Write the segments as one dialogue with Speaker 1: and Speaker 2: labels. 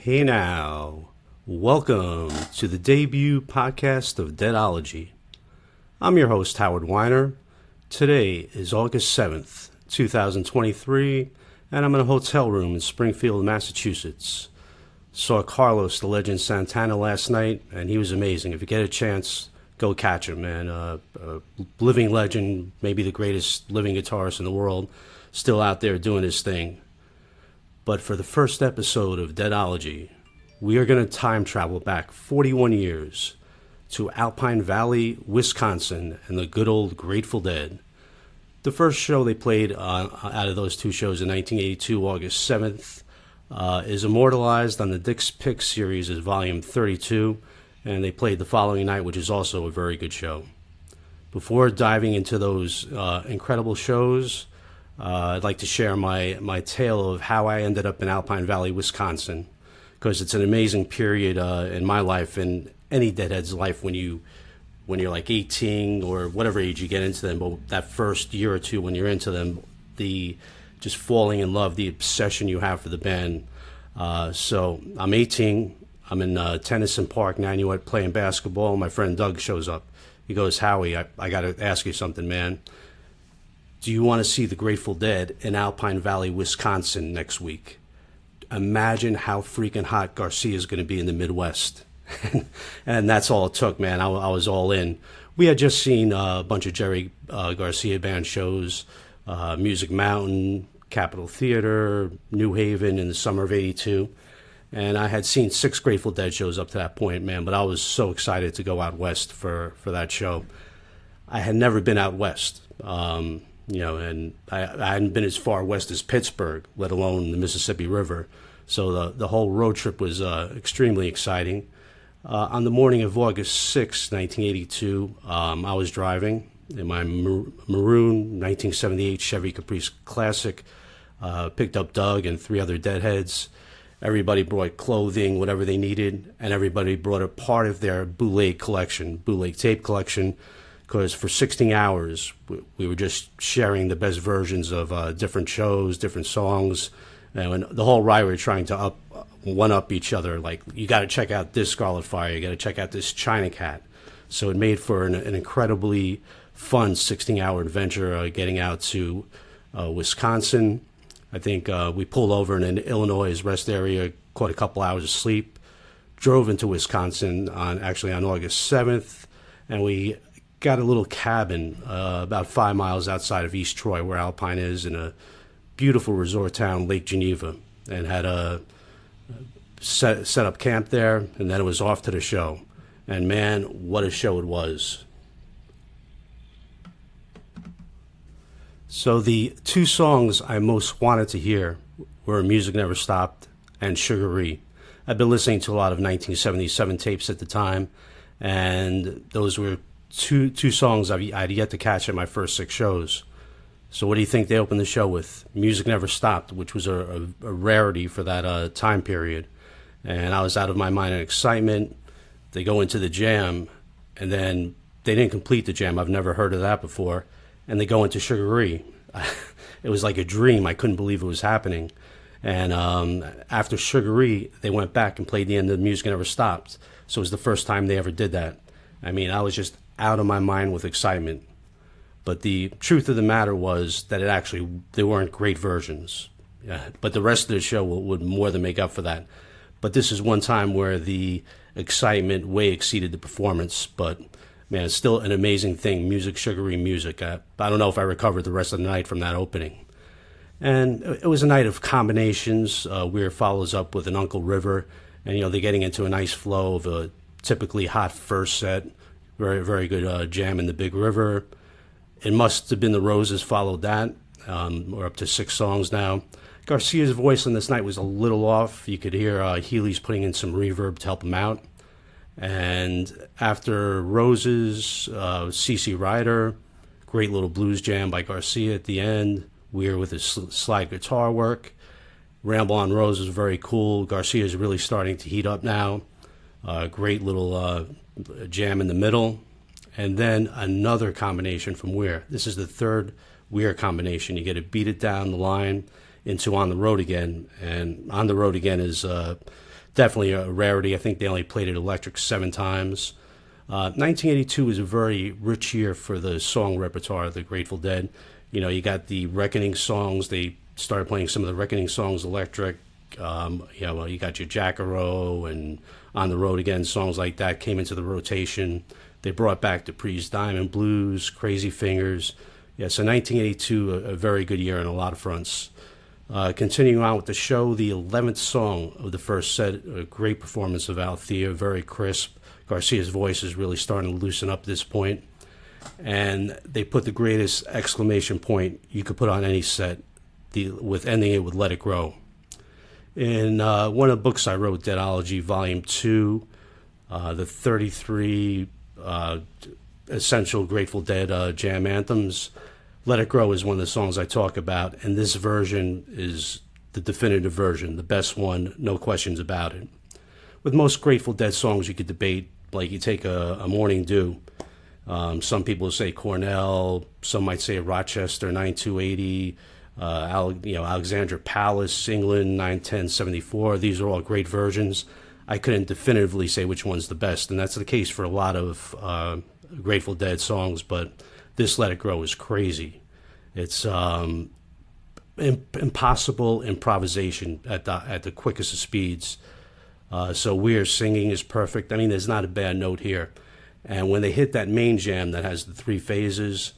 Speaker 1: Hey now, welcome to the debut podcast of Deadology. I'm your host, Howard Weiner. Today is August 7th, 2023, and I'm in a hotel room in Springfield, Massachusetts. Saw Carlos, the legend Santana, last night, and he was amazing. If you get a chance, go catch him, man. A living legend, maybe the greatest living guitarist in the world, still out there doing his thing. But for the first episode of Deadology, we are going to time travel back 41 years to Alpine Valley, Wisconsin, and the good old Grateful Dead. The first show they played out of those two shows in 1982, August 7th, is immortalized on the Dick's Pick series as Volume 32, and they played the following night, which is also a very good show. Before diving into those incredible shows, I'd like to share my tale of how I ended up in Alpine Valley, Wisconsin, because it's an amazing period in my life and any Deadhead's life when you're like 18 or whatever age you get into them. But that first year or two when you're into them, the just falling in love, the obsession you have for the band. So I'm 18. I'm in Tennyson Park, Nanuet, playing basketball. My friend Doug shows up. He goes, "Howie, I got to ask you something, man. Do you want to see the Grateful Dead in Alpine Valley, Wisconsin next week? Imagine how freaking hot Garcia is going to be in the Midwest." And that's all it took, man. I was all in. We had just seen a bunch of Jerry Garcia band shows, Music Mountain, Capitol Theater, New Haven in the summer of '82. And I had seen 6 Grateful Dead shows up to that point, man. But I was so excited to go out west for that show. I had never been out west. And I hadn't been as far west as Pittsburgh, let alone the Mississippi River. So the whole road trip was extremely exciting. On the morning of August 6, 1982, I was driving in my maroon 1978 Chevy Caprice Classic, picked up Doug and 3 other Deadheads. Everybody brought clothing, whatever they needed, and everybody brought a part of their bootleg tape collection, because for 16 hours, we were just sharing the best versions of different shows, different songs, and the whole ride we were trying to one-up each other. Like, you got to check out this Scarlet Fire, you got to check out this China Cat. So it made for an incredibly fun 16-hour adventure getting out to Wisconsin. I think we pulled over in an Illinois rest area, caught a couple hours of sleep, drove into Wisconsin on August 7th, and we got a little cabin about 5 miles outside of East Troy, where Alpine is, in a beautiful resort town, Lake Geneva, and had a set up camp there, and then it was off to the show. And man, what a show it was. So the 2 songs I most wanted to hear were Music Never Stopped and Sugaree. I'd been listening to a lot of 1977 tapes at the time, and those were two songs I'd yet to catch at my first 6 shows. So what do you think they opened the show with? Music Never Stopped, which was a rarity for that time period. And I was out of my mind in excitement. They go into the jam, and then they didn't complete the jam. I've never heard of that before. And they go into Sugaree. It was like a dream. I couldn't believe it was happening. And after Sugaree, they went back and played the end of Music Never Stopped. So it was the first time they ever did that. I mean, I was just out of my mind with excitement. But the truth of the matter was that they weren't great versions. But the rest of the show would more than make up for that. But this is one time where the excitement way exceeded the performance. But man, it's still an amazing thing. Music, Sugaree music. I don't know if I recovered the rest of the night from that opening. And it was a night of combinations. Weir follows up with an Uncle River. And, they're getting into a nice flow of a typically hot first set. Very, very good jam in the Big River. It Must Have Been the Roses followed that. We're up to 6 songs now. Garcia's voice on this night was a little off. You could hear Healy's putting in some reverb to help him out. And after Roses, CC Rider, great little blues jam by Garcia at the end. Weir with his slide guitar work. Ramble on Rose was very cool. Garcia's really starting to heat up now. Great little jam in the middle. And then another combination from Weir. This is the 3rd Weir combination. You get to Beat It Down the line into On the Road Again. And On the Road Again is definitely a rarity. I think they only played it electric 7 times. 1982 was a very rich year for the song repertoire of the Grateful Dead. You got the Reckoning songs. They started playing some of the Reckoning songs electric. You got your Jackaro and On the Road Again, songs like that came into the rotation. They brought back Dupree's Diamond Blues, Crazy Fingers. Yeah, so 1982, a very good year on a lot of fronts. Continuing on with the show, the 11th song of the first set, a great performance of Althea, very crisp. Garcia's voice is really starting to loosen up at this point. And they put the greatest exclamation point you could put on any set, with ending it with Let It Grow. In one of the books I wrote, Deadology, Volume 2, the 33 essential Grateful Dead jam anthems, Let It Grow is one of the songs I talk about, and this version is the definitive version, the best one, no questions about it. With most Grateful Dead songs, you could debate, like you take a Morning Dew. Some people say Cornell, some might say Rochester 9280, Alexandra Palace, England 91074. These are all great versions. I couldn't definitively say which one's the best, and that's the case for a lot of Grateful Dead songs, but this Let It Grow is crazy. It's impossible improvisation at the quickest of speeds. So Weir's singing is perfect. I mean, there's not a bad note here. And when they hit that main jam that has the 3 phases,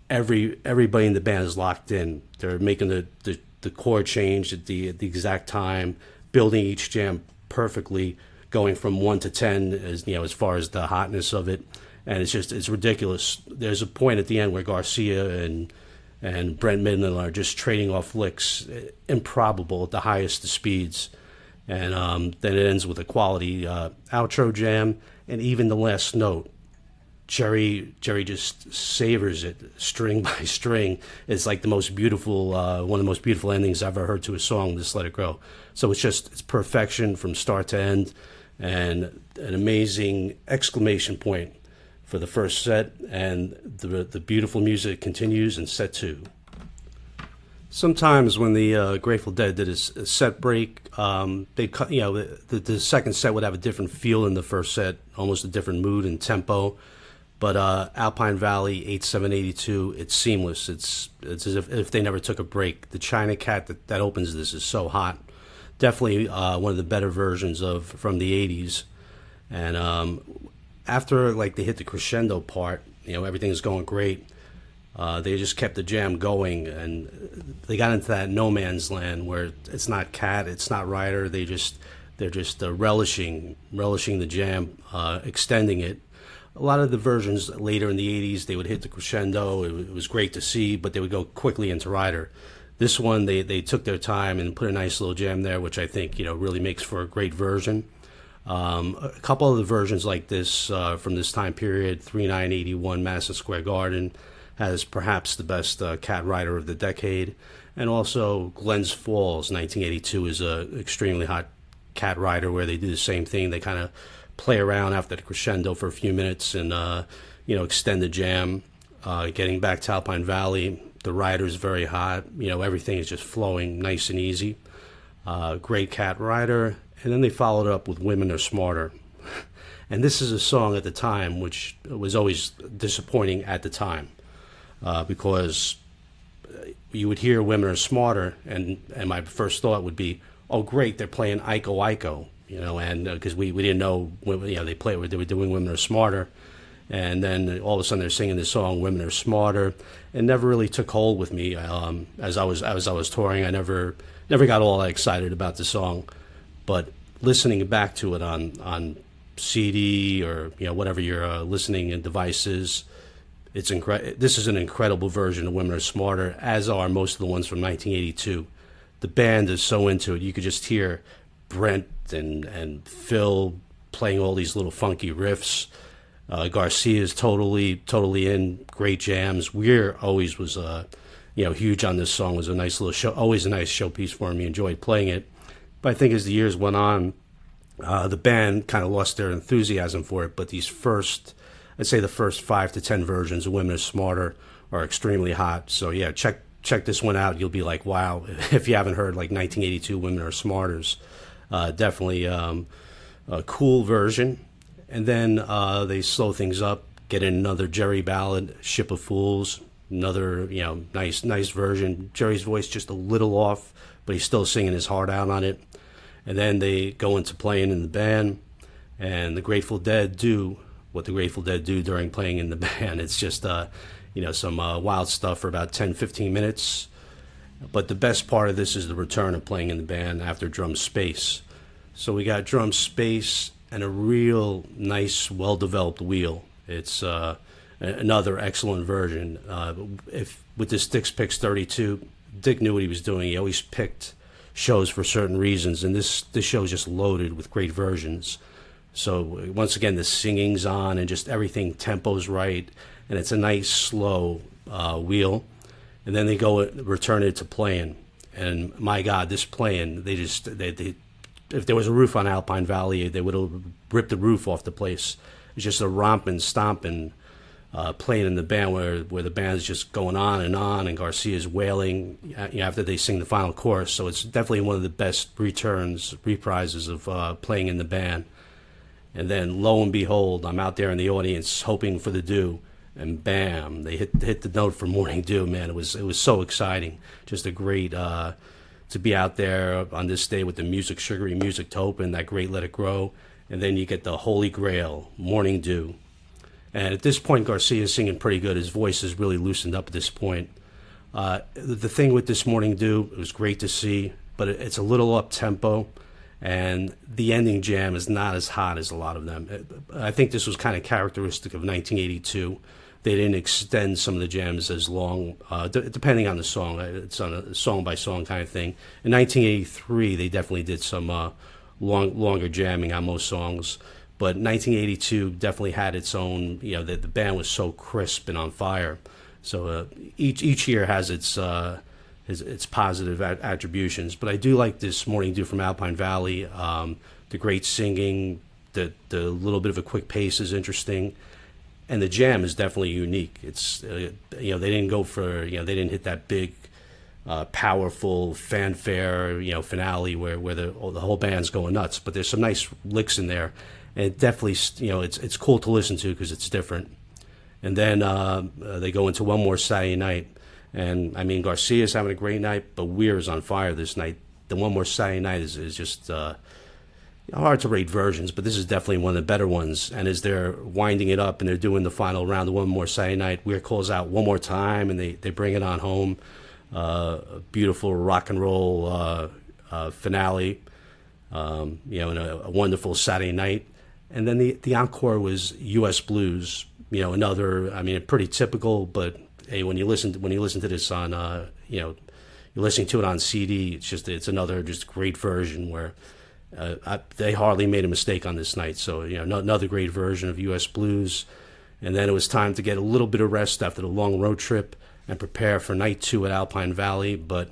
Speaker 1: everybody in the band is locked in. They're making the chord change at the exact time, building each jam perfectly, going from 1 to 10 as far as the hotness of it. And it's ridiculous. There's a point at the end where Garcia and Brent Midland are just trading off licks, improbable at the highest of speeds. And then it ends with a quality outro jam, and even the last note, Jerry just savors it string by string. It's like the most beautiful, one of the most beautiful endings I've ever heard to a song, this Let It Grow. So it's perfection from start to end, and an amazing exclamation point for the first set, and the beautiful music continues in set 2. Sometimes when the Grateful Dead did a set break, they cut. The second set would have a different feel than the first set, almost a different mood and tempo. But Alpine Valley 8782, it's seamless. It's as if they never took a break. The China Cat that opens this is so hot. Definitely one of the better versions from the 80s. And after they hit the crescendo part, everything's going great. They just kept the jam going, and they got into that no man's land where it's not Cat, it's not Ryder. They're just relishing the jam, extending it. A lot of the versions later in the 80s, they would hit the crescendo. It was great to see, but they would go quickly into Ryder. This one, they took their time and put a nice little jam there, which I think really makes for a great version. A couple of the versions like this from this time period, 3981 Madison Square Garden, has perhaps the best Cat Rider of the decade. And also Glens Falls, 1982, is a extremely hot Cat Rider where they do the same thing. They kind of play around after the crescendo for a few minutes and, extend the jam. Getting back to Alpine Valley, the Rider's very hot. Everything is just flowing nice and easy. Great Cat Rider. And then they followed up with Women Are Smarter. And this is a song at the time which was always disappointing at the time. Because you would hear Women Are Smarter, and my first thought would be, oh, great, they're playing Iko Iko, and because we didn't know, they were doing Women Are Smarter, and then all of a sudden they're singing this song, Women Are Smarter. It never really took hold with me. As I was touring, I never got all that excited about the song, but listening back to it on CD or whatever your listening device is, this is an incredible version of Women Are Smarter, as are most of the ones from 1982. The band is so into it. You could just hear Brent and Phil playing all these little funky riffs. Garcia is totally in. Great jams. Weir always was huge on this song. It was a nice little show, always a nice showpiece for him. He enjoyed playing it. But I think as the years went on, the band kind of lost their enthusiasm for it. But I'd say the first 5 to 10 versions of Women Are Smarter are extremely hot. So yeah, check this one out. You'll be like, wow, if you haven't heard 1982 Women Are Smarters. Definitely a cool version. And then they slow things up, get in another Jerry ballad, "Ship of Fools," another nice version. Jerry's voice just a little off, but he's still singing his heart out on it. And then they go into playing in the band, and the Grateful Dead do what the Grateful Dead do during playing in the band. It's just some wild stuff for about 10-15 minutes. But the best part of this is the return of playing in the band after drum space. So we got drum space and a real nice, well-developed wheel. It's another excellent version. If with this Dick's Picks 32, Dick knew what he was doing. He always picked shows for certain reasons, and this show is just loaded with great versions. So once again, the singing's on, and just everything tempo's right, and it's a nice slow wheel. And then they return it to playing, and my God, this playing, they if there was a roof on Alpine Valley, they would have ripped the roof off the place. It's just a romping, stomping, playing in the band where the band's just going on, and Garcia's wailing after they sing the final chorus. So it's definitely one of the best reprises of playing in the band. And then lo and behold, I'm out there in the audience hoping for the dew, and bam, they hit the note for Morning Dew. Man, it was so exciting. Just a great to be out there on this day with the sugary music to open that great Let It Grow, and then you get the Holy Grail, Morning Dew. And at this point, Garcia's singing pretty good. His voice is really loosened up at this point. The thing with this Morning Dew, it was great to see, but it's a little up-tempo, and the ending jam is not as hot as a lot of them. I think this was kind of characteristic of 1982. They didn't extend some of the jams as long, depending on the song. It's on a song-by-song kind of thing. In 1983, they definitely did some longer jamming on most songs. But 1982 definitely had its own, the band was so crisp and on fire. So each year has its positive attributions. But I do like this Morning Dew from Alpine Valley. The great singing, the little bit of a quick pace is interesting. And the jam is definitely unique. It's they didn't go for they didn't hit that big, powerful fanfare finale where the whole band's going nuts. But there's some nice licks in there, and it definitely it's cool to listen to because it's different. And then they go into One More Saturday Night, and I mean Garcia's having a great night, but Weir's on fire this night. The One More Saturday Night is just hard to rate versions, but this is definitely one of the better ones. And as they're winding it up and they're doing the final round of One More Saturday Night, Weir calls out "One More Time," and they bring it on home. A beautiful rock and roll finale, and a wonderful Saturday night. And then the encore was U.S. Blues. Another, pretty typical, but hey, when you listen to this on, you're listening to it on CD, it's another just great version where they hardly made a mistake on this night. So, another great version of U.S. Blues. And then it was time to get a little bit of rest after the long road trip and prepare for night 2 at Alpine Valley. But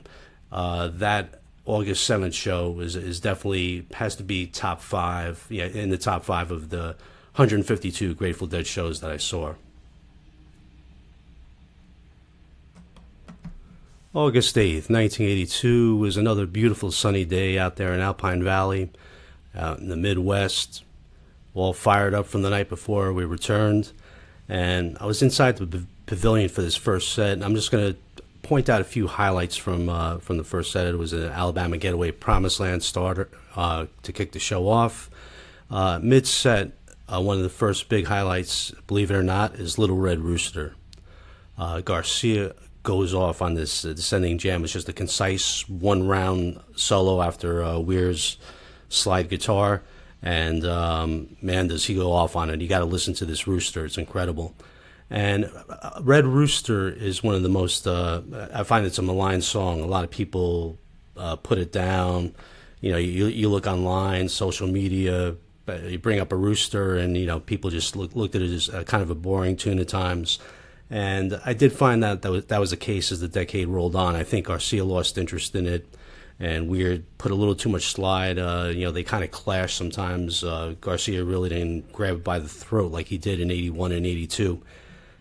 Speaker 1: that August 7th show is definitely has to be top 5, in the top 5 of the 152 Grateful Dead shows that I saw. August 8th, 1982 was another beautiful sunny day out there in Alpine Valley, out in the Midwest, all fired up from the night before we returned. And I was inside the pavilion for this first set, and I'm just going to point out a few highlights from the first set. It was an Alabama Getaway Promised Land starter to kick the show off. Mid-set, one of the first big highlights, believe it or not, is Little Red Rooster. Garcia goes off on this descending jam. It's just a concise one-round solo after Weir's slide guitar, and man, does he go off on it. You got to listen to this Rooster. It's incredible. And Red Rooster is one of the most, I find it's a maligned song. A lot of people put it down. You look online, social media, you bring up a rooster, and, people just looked at it as kind of a boring tune at times. And I did find that was the case as the decade rolled on. I think Garcia lost interest in it, and Weird put a little too much slide. They kind of clashed sometimes. Garcia really didn't grab it by the throat like he did in 81 and 82.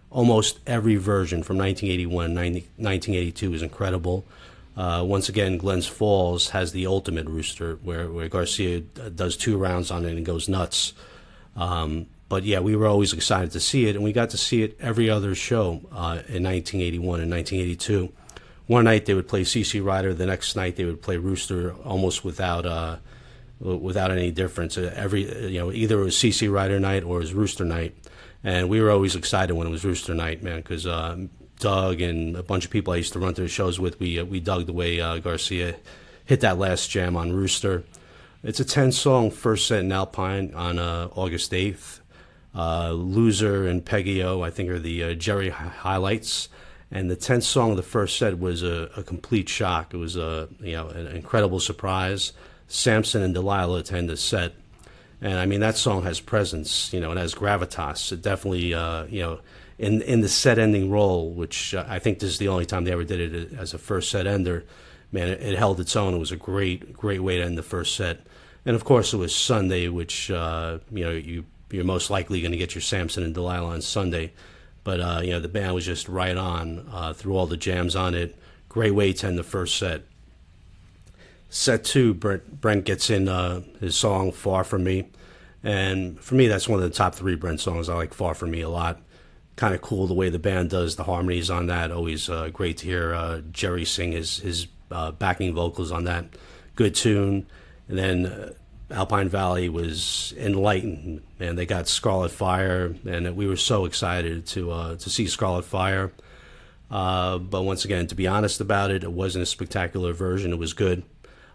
Speaker 1: Almost every version from 1981 and 1982 is incredible. Once again, Glens Falls has the ultimate rooster where Garcia does 2 rounds on it and goes nuts. But yeah, we were always excited to see it, and we got to see it every other show in 1981 and 1982. One night they would play CC Rider, the next night they would play Rooster, almost without any difference. Either it was CC Rider night or it was Rooster night, and we were always excited when it was Rooster night, man, because Doug and a bunch of people I used to run to the shows with, we dug the way Garcia hit that last jam on Rooster. It's a 10-song first set in Alpine on August 8th. Loser and Peggy O, I think, are the Jerry highlights. And the 10th song of the first set was a complete shock. It was an incredible surprise. Samson and Delilah attend the set. And, I mean, that song has presence, it has gravitas. It definitely, in the set-ending role, which I think this is the only time they ever did it as a first set ender, man, it held its own. It was a great way to end the first set. And, of course, it was Sunday, which, you're most likely going to get your Samson and Delilah on Sunday. But, the band was just right on through all the jams on it. Great way to end the first set. Set 2, Brent gets in his song, Far From Me. And for me, that's one of the top 3 Brent songs. I like Far From Me a lot. Kind of cool the way the band does the harmonies on that. Always great to hear Jerry sing his backing vocals on that. Good tune. And then Alpine Valley was enlightened, and they got Scarlet Fire, and we were so excited to see Scarlet Fire. But once again, to be honest about it, it wasn't a spectacular version. It was good.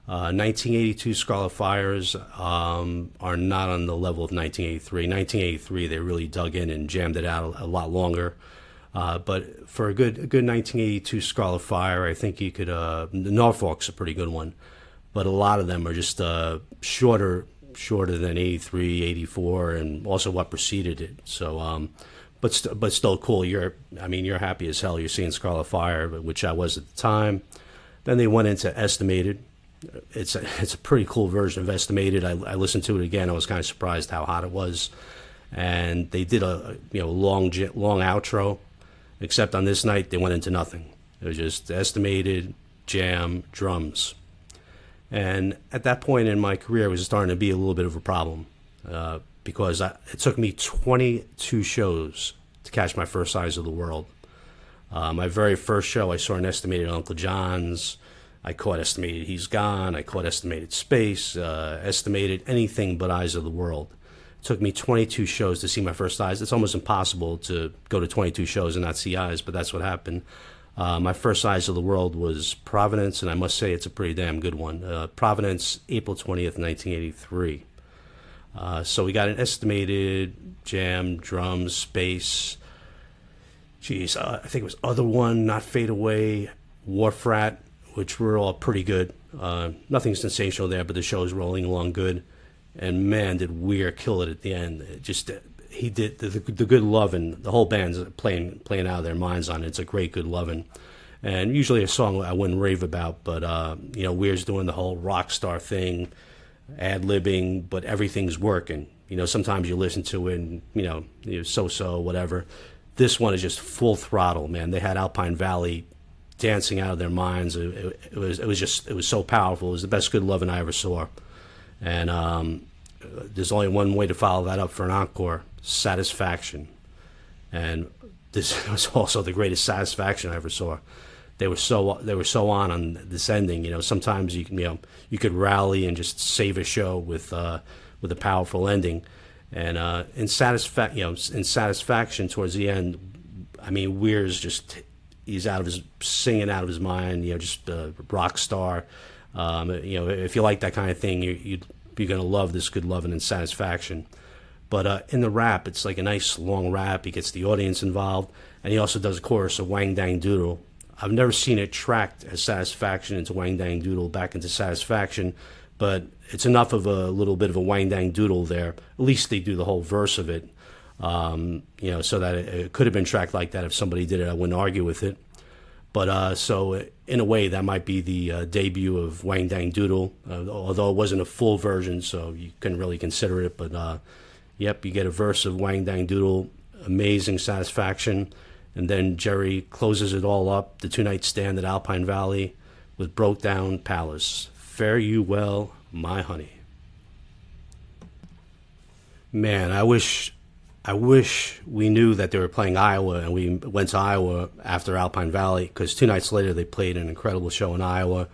Speaker 1: 1982 Scarlet Fires are not on the level of 1983. 1983, they really dug in and jammed it out a lot longer. But for a good 1982 Scarlet Fire, I think you could. Norfolk's a pretty good one. But a lot of them are just shorter than 83, 84, and also what preceded it. So, but still cool. You're happy as hell. You're seeing Scarlet Fire, which I was at the time. Then they went into Estimated. It's a pretty cool version of Estimated. I listened to it again. I was kind of surprised how hot it was, and they did a long outro. Except on this night, they went into nothing. It was just Estimated, jam, drums. And at that point in my career, it was starting to be a little bit of a problem because it took me 22 shows to catch my first Eyes of the World. My very first show, I saw an Estimated Uncle John's. I caught Estimated He's Gone. I caught Estimated Space, Estimated anything but Eyes of the World. It took me 22 shows to see my first Eyes. It's almost impossible to go to 22 shows and not see Eyes, but that's what happened. My first Eyes of the World was Providence, and I must say it's a pretty damn good one. Providence, April 20th, 1983. So we got an Estimated, jam, drums, space. I think it was Other One, Not Fade Away, Wharf Rat, which were all pretty good. Nothing sensational there, but the show's rolling along good. And man, did Weir kill it at the end. He did the Good Lovin'. The whole band's playing out of their minds on it. It's a great Good Lovin'. And usually a song I wouldn't rave about, but Weir's doing the whole rock star thing, ad-libbing, but everything's working. Sometimes you listen to it and so whatever. This one is just full throttle, man. They had Alpine Valley dancing out of their minds. It was so powerful. It was the best Good Lovin' I ever saw. And there's only one way to follow that up for an encore: Satisfaction. And this was also the greatest Satisfaction I ever saw. They were so on this ending. Sometimes you could rally and just save a show with a powerful ending. And in Satisfaction towards the end, Weir's he's singing out of his mind. Just a rock star. If you like that kind of thing, you're going to love this Good Lovin' and Satisfaction. But in the rap, it's like a nice long rap. He gets the audience involved, and he also does a chorus of Wang Dang Doodle. I've never seen it tracked as Satisfaction into Wang Dang Doodle back into Satisfaction, but it's enough of a little bit of a Wang Dang Doodle there. At least they do the whole verse of it, so that it could have been tracked like that. If somebody did it, I wouldn't argue with it. But so in a way, that might be the debut of Wang Dang Doodle, although it wasn't a full version, so you couldn't really consider it. But yep, you get a verse of Wang Dang Doodle, amazing Satisfaction, and then Jerry closes it all up, the two-night stand at Alpine Valley, with Broke Down Palace. Fare you well, my honey. Man, I wish we knew that they were playing Iowa and we went to Iowa after Alpine Valley, because 2 nights later they played an incredible show in Iowa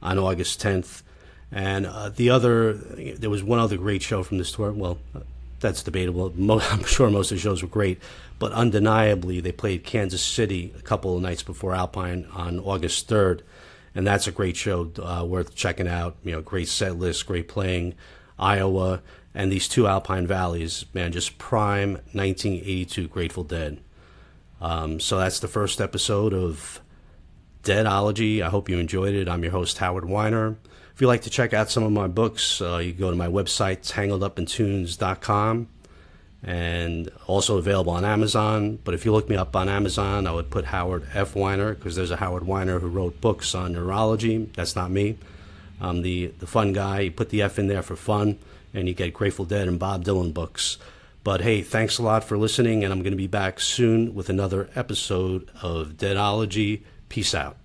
Speaker 1: on August 10th. And there was one other great show from this tour. Well, that's debatable. I'm sure most of the shows were great, but undeniably they played Kansas City a couple of nights before Alpine on August 3rd, and that's a great show worth checking out. Great set list, great playing. Iowa and these 2 Alpine Valleys, man, just prime 1982 Grateful Dead. So that's the first episode of Deadology. I hope you enjoyed it. I'm your host, Howard Weiner. If you'd like to check out some of my books, you can go to my website, tangledupintunes.com, and also available on Amazon. But if you look me up on Amazon, I would put Howard F. Weiner, because there's a Howard Weiner who wrote books on neurology. That's not me. I'm the fun guy. You put the F in there for fun, and you get Grateful Dead and Bob Dylan books. But hey, thanks a lot for listening, and I'm going to be back soon with another episode of Deadology. Peace out.